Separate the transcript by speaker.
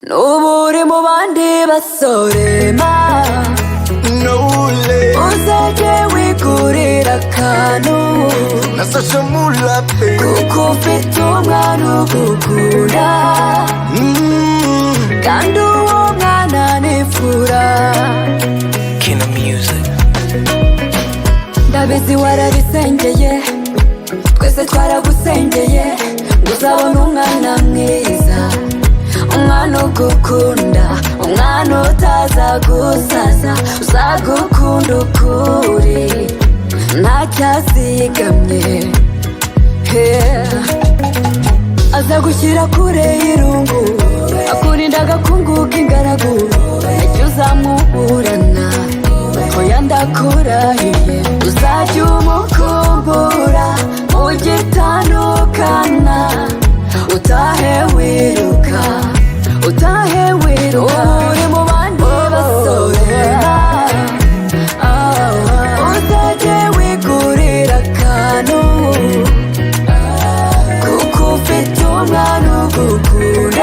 Speaker 1: Noburi mu bandi basorema uzajye wigurira akantu
Speaker 2: nasashe mulape
Speaker 1: kuko ufite umwana ugukunda kandi uwo mwana nifura.
Speaker 2: Kina Music.
Speaker 1: Ndabizi warabisengeye, twese twaragusengeye ngo uzabone umwana mwiza, umwana ugukunda, umwana utazagusaza, uzagukunda ukuri ntacyazigamye. Azagushyira kure y'irungu, akurinda agakungu k'ingaragu, icyo uzamuburana oya ndakurahiye uzajya umukumbura mugitandukana, utahe wiruka, utahe wiruka. Uri mu bandi basorera uzajye wigurira akantu kuko ufite umwana ugukunda